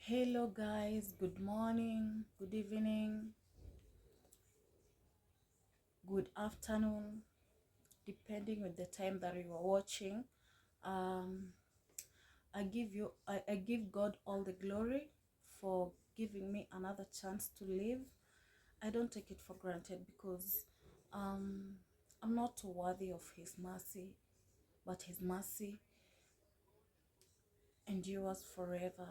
Hello guys, good morning, good evening, good afternoon, depending on the time that you are watching. um I give God all the glory for giving me another chance to live. I don't take it for granted because I'm not worthy of his mercy, but his mercy endures forever.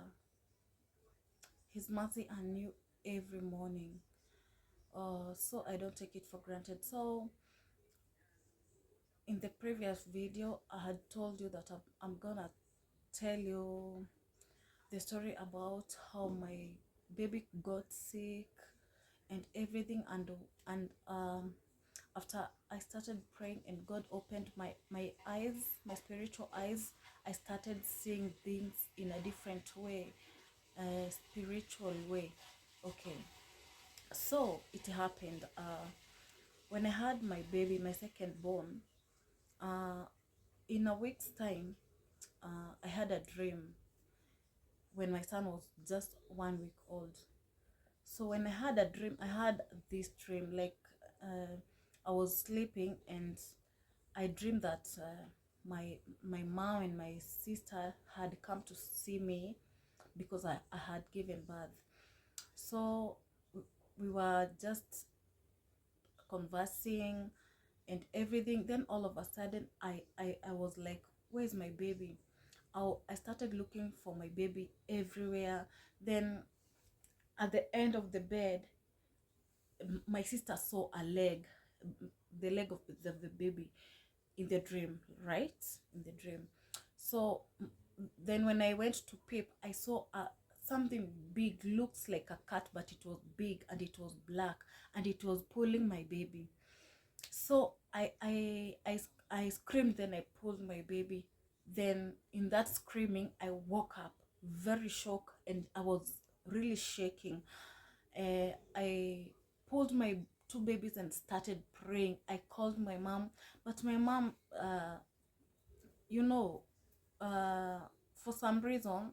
His mercy are new every morning. So I don't take it for granted. So in the previous video, I had told you that I'm gonna tell you the story about how my baby got sick and everything, and after I started praying and God opened my eyes, my spiritual eyes, I started seeing things in a different way, a spiritual way. Okay, so it happened when I had my baby, my second born. In a week's time, I had a dream when my son was just 1 week old. So when I had a dream, I had this dream like I was sleeping and I dreamed that my mom and my sister had come to see me because I had given birth. So we were just conversing and everything. Then all of a sudden I was like, where's my baby? I started looking for my baby everywhere. Then at the end of the bed, my sister saw a leg, the leg of the baby in the dream, right? In the dream. So then when I went to peep, I saw something big, looks like a cat, but it was big and it was black and it was pulling my baby. So I screamed, then I pulled my baby. Then in that screaming, I woke up very shocked and I was really shaking. I pulled my two babies and started praying. I called my mom, but my mom, you know, for some reason,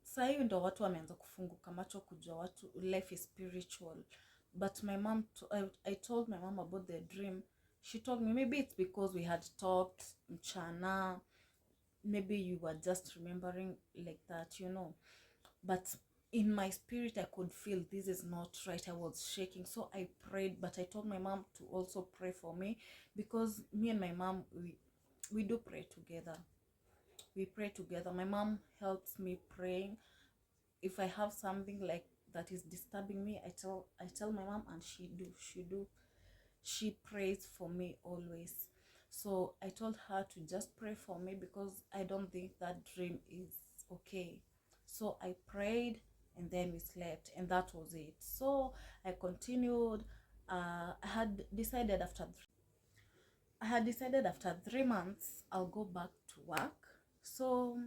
saa hiyo ndo watu wameanza kufunguka macho kujua watu life is spiritual. But my mom, I told my mom about the dream. She told me maybe it's because we had talked mchana, maybe you were just remembering like that, you know. But in my spirit I could feel this is not right. I was shaking, so I prayed, but I told my mom to also pray for me because me and my mom, we do pray together. We pray together. My mom helps me praying. If I have something like that is disturbing me, I tell my mom, and she prays for me always. So I told her to just pray for me because I don't think that dream is okay. So I prayed and then we slept, and that was it. So I continued. I had decided after 3 months I'll go back to work. So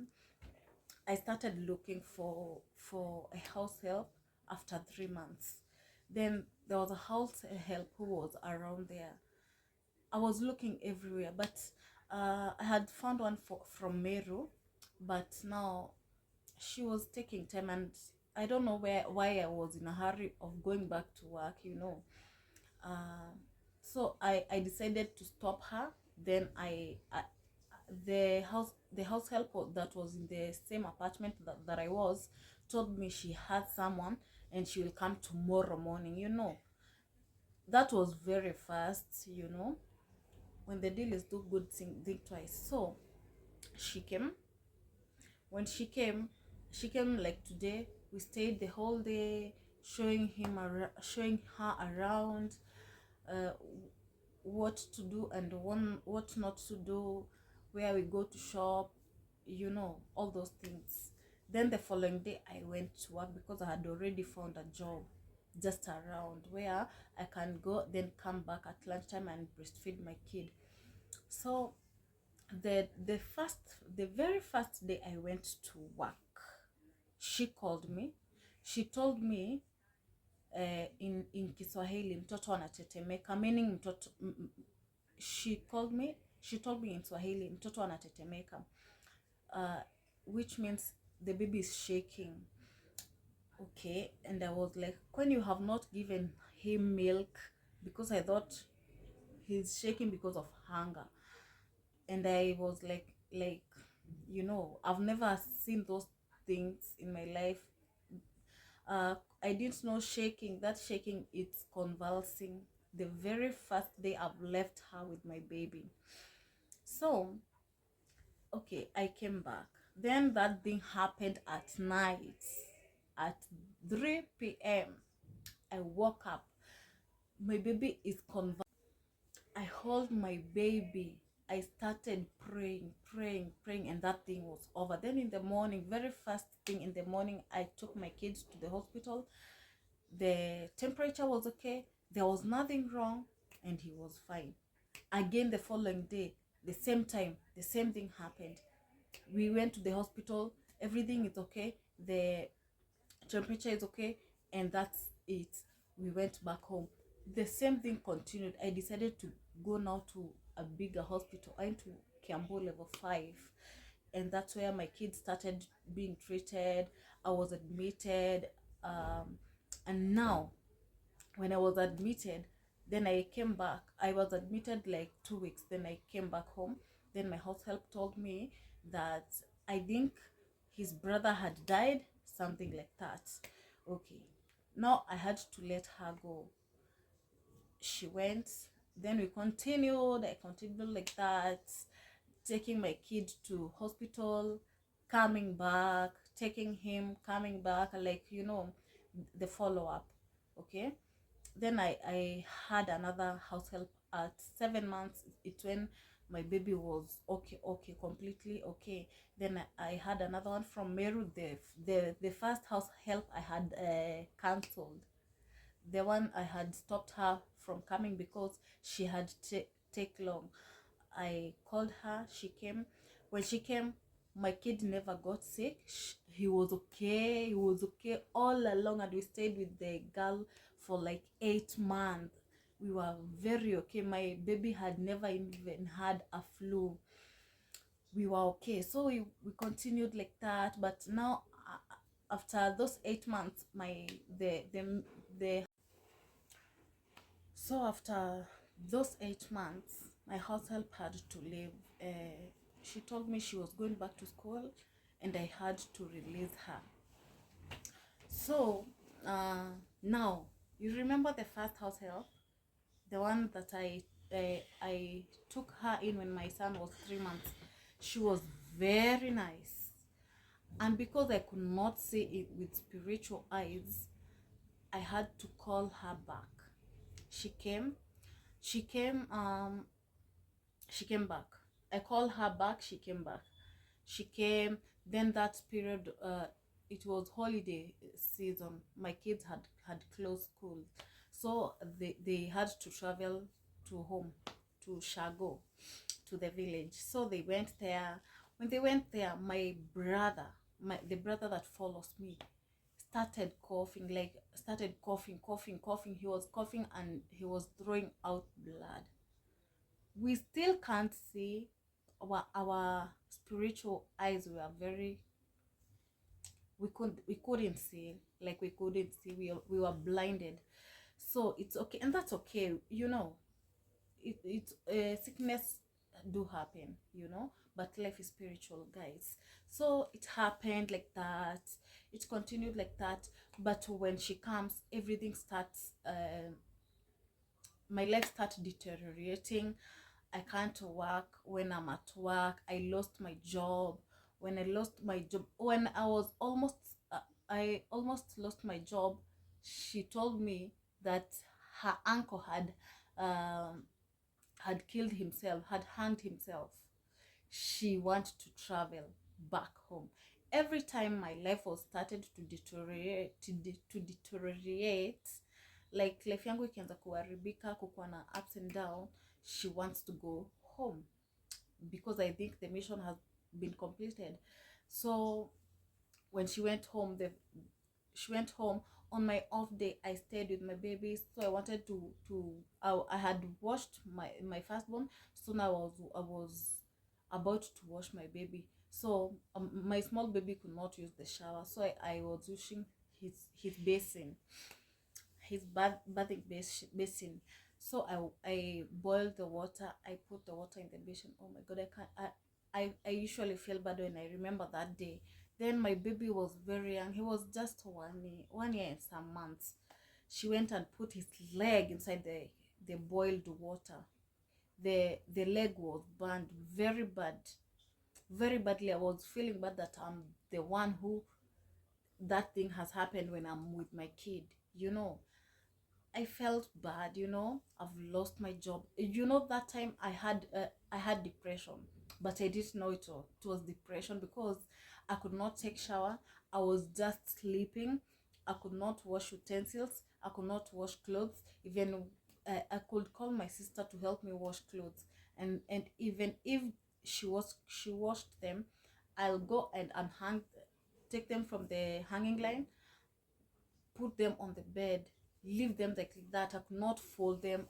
I started looking for a house help after 3 months. Then there was a house help who was around there. I was looking everywhere, but I had found one from Meru, but now she was taking time, and I don't know why I was in a hurry of going back to work, you know. Uh, so I decided to stop her. Then the house help that was in the same apartment that I was told me she had someone and she will come tomorrow morning, you know. That was very fast, you know. When the deal is do good, think twice. So she came. When she came like today. We stayed the whole day showing showing her around, uh, what to do and what not to do, where we go to shop, you know, all those things. Then the following day I went to work because I had already found a job just around where I can go, then come back at lunchtime and breastfeed my kid. So the very first day I went to work, she called me. She told me in Kiswahili, mtoto anatetemeka, meaning mtoto she told me in Swahili, mtoto anatetemeka, which means the baby is shaking. Okay, and I was like, when you have not given him milk, because I thought he's shaking because of hunger. And I was like, I've never seen those things in my life. I didn't know shaking. That shaking, it's convulsing. The very first day I've left her with my baby. So, okay, I came back. Then that thing happened at night, at 3 p.m. I woke up. My baby is convulsing. I hold my baby. I started praying, praying, praying, and that thing was over. Then in the morning, very first thing in the morning, I took my kids to the hospital. The temperature was okay. There was nothing wrong, and he was fine. Again, the following day, the same time, the same thing happened. We went to the hospital. Everything is okay. The temperature is okay, and that's it. We went back home. The same thing continued. I decided to go now to a bigger hospital. I went to Kiambu level 5, and that's where my kids started being treated. I was admitted, and now when I was admitted, then I came back. I was admitted like 2 weeks. Then I came back home. Then my house help told me that I think his brother had died, something like that. Okay. Now I had to let her go. She went. Then we continued. I continued like that, taking my kid to hospital, coming back, taking him, coming back, like the follow up. Okay. Then I had another house help at 7 months. It's when my baby was okay, completely okay. Then I had another one from Meru. The first house help I had cancelled. The one I had stopped her from coming because she had take long. I called her. She came. When she came, my kid never got sick. He was okay. He was okay all along, and we stayed with the girl for like 8 months. We were very okay. My baby had never even had a flu. We were okay. So we continued like that. But now, after those 8 months, my the so after those 8 months, my house help had to leave. She told me she was going back to school, and I had to release her. So now, you remember the first house help, the one that I took her in when my son was 3 months. She was very nice, and because I could not see it with spiritual eyes, I had to call her back. She came. She came. She came back. I called her back. She came back. She came. Then that period, it was holiday season. My kids had closed school, so they had to travel to home, to Shago, to the village. So they went there. When they went there, my brother, the brother that follows me, started coughing, coughing, coughing. He was coughing, and he was throwing out blood. We still can't see. Our spiritual eyes were very, we couldn't see, like we couldn't see. We were blinded. So it's okay, and that's okay. Sickness do happen, but life is spiritual, guys. So it happened like that. It continued like that. But when she comes, everything starts, my life starts deteriorating. I can't work when I'm at work. I lost my job. When I lost my job, when I almost lost my job, she told me that her uncle had killed himself, had hanged himself. She wanted to travel back home. Every time my life was started to deteriorate, like life yangu ikianza kuharibika, kukuwa na ups and down, she wants to go home because I think the mission has been completed. So when she went home, on my off day. I stayed with my baby, so I wanted I had washed my firstborn. So now I was about to wash my baby. So my small baby could not use the shower, so I was using his basin, his bathing basin. So I boiled the water, I put the water in the basin. Oh my god, I can't I usually feel bad when I remember that day. Then my baby was very young, he was just 1 year and some months. She went and put his leg inside the boiled water. The leg was burned very bad, very badly. I was feeling bad that I'm the one who that thing has happened when I'm with my kid, you know. I felt bad, you know. I've lost my job. You know, that time I had depression, but I didn't know it was depression because I could not take shower. I was just sleeping. I could not wash utensils. I could not wash clothes. Even I could call my sister to help me wash clothes, and even if she washed them, I'll go and unhang, take them from the hanging line, put them on the bed, leave them like that. I could not fold them.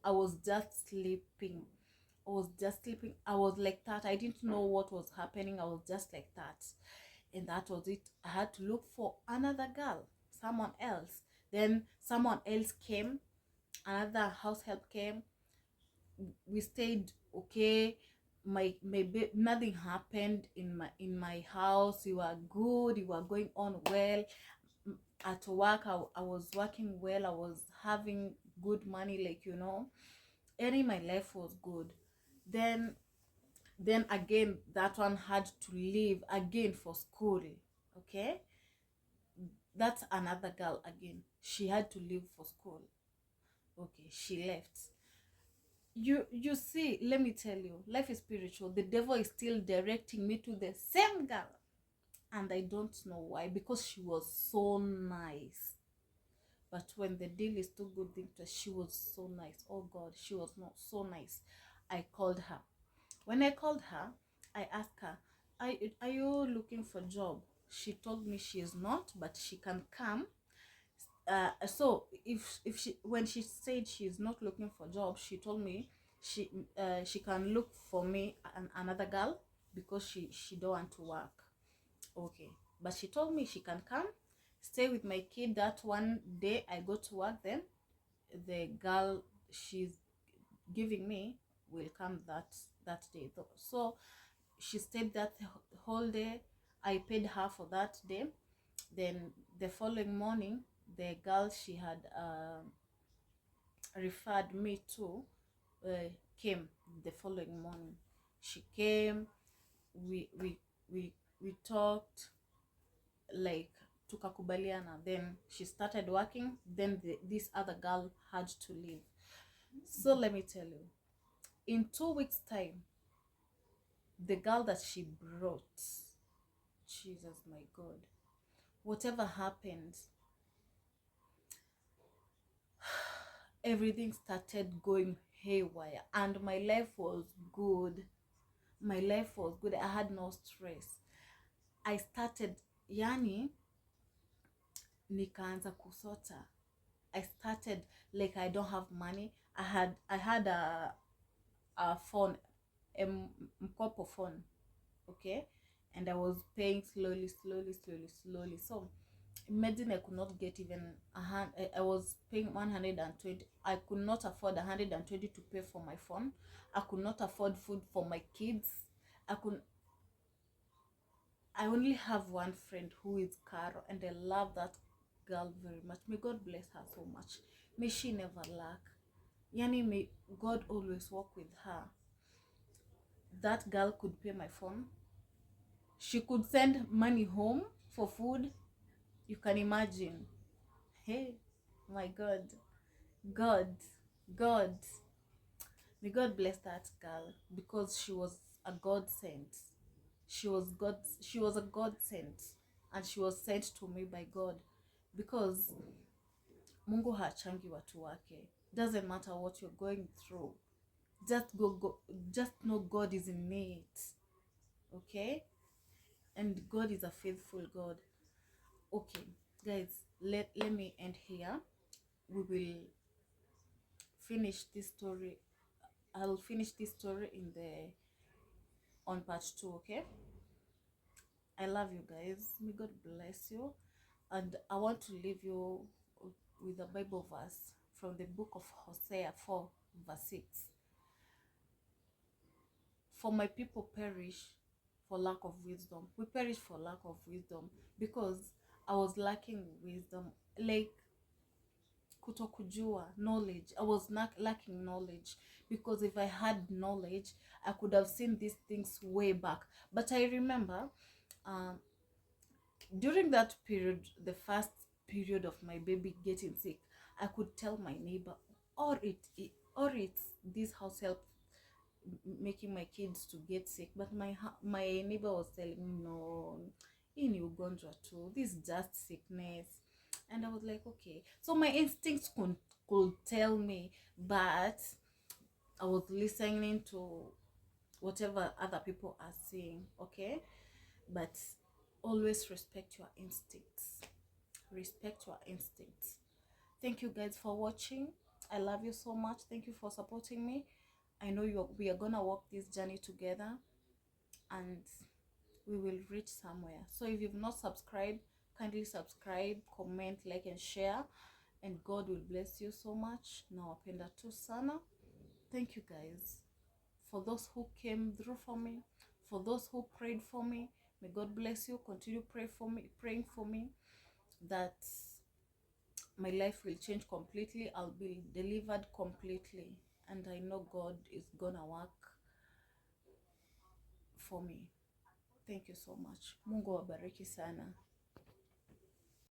I was just sleeping. I was just sleeping. I was like that. I didn't know what was happening. I was just like that. And that was it. I had to look for another girl, someone else. Then someone else came, another house help came. We stayed okay. Nothing happened in my house. You were good, you were going on well. At work, I was working well, I was having good money, like, you know, any my life was good. Then then again, that one had to leave again for school. Okay, that's another girl again, she had to leave for school. Okay, she left. You see, let me tell you, life is spiritual. The devil is still directing me to the same girl, and I don't know why, because she was so nice. But when the deal is too good, she was so nice. Oh God, she was not so nice. I called her. When I called her, I asked her, are you looking for a job? She told me she is not, but she can come. So if she, when she said she is not looking for a job, she told me she can look for me another girl, because she don't want to work. Okay, but she told me she can come, stay with my kid. That one day I go to work, then the girl she's giving me will come that day. So she stayed that whole day. I paid her for that day. Then the following morning, the girl she had referred me to came the following morning. She came, we talked, like, tukakubaliana. Then she started working. Then this other girl had to leave. So let me tell you, in 2 weeks time, the girl that she brought, Jesus, my God, whatever happened, everything started going haywire, and my life was good. My life was good. I had no stress. I started, yani, nikaanza kusota. I started, like, I don't have money. I had a phone, a mkopo phone. Okay, and I was paying slowly, slowly, slowly, slowly. So imagine, I could not get even I was paying 120. I could not afford 120 to pay for my phone. I could not afford food for my kids. I only have one friend who is Caro, and I love that girl very much. May God bless her so much. May she never lack. Yani, may God always walk with her. That girl could pay my phone. She could send money home for food. You can imagine. Hey, my God. God. God. May God bless that girl, because she was a God sent. She was a God sent, and she was sent to me by God, because Mungu hachangi watu wake. Doesn't matter what you're going through. Just know God is in it. Okay? And God is a faithful God. Okay, guys, let me end here. We will finish this story. I'll finish this story in the on part 2. Okay, I love you guys. May God bless you. And I want to leave you with a Bible verse from the book of Hosea 4, verse 6. For my people perish for lack of wisdom. We perish for lack of wisdom because I was lacking wisdom. Like kutokujua, knowledge. I was not lacking knowledge, because if I had knowledge, I could have seen these things way back. But I remember um, during that period, the first period of my baby getting sick, I could tell my neighbor, or it's this house help making my kids to get sick. But my neighbor was telling me, no, in Uganda too, this is just sickness. And I was like, okay. So my instincts could tell me, but I was listening to whatever other people are saying, okay? But always respect your instincts. Respect your instincts. Thank you guys for watching. I love you so much. Thank you for supporting me. I know we are gonna walk this journey together, and we will reach somewhere. So if you've not subscribed, kindly subscribe, comment, like, and share, and God will bless you so much. Nawapenda tu sana. Thank you guys for those who came through for me, for those who prayed for me. May God bless you. Continue praying for me that my life will change completely. I'll be delivered completely, and I know God is gonna work for me. Thank you so much. Mungu wabariki sana.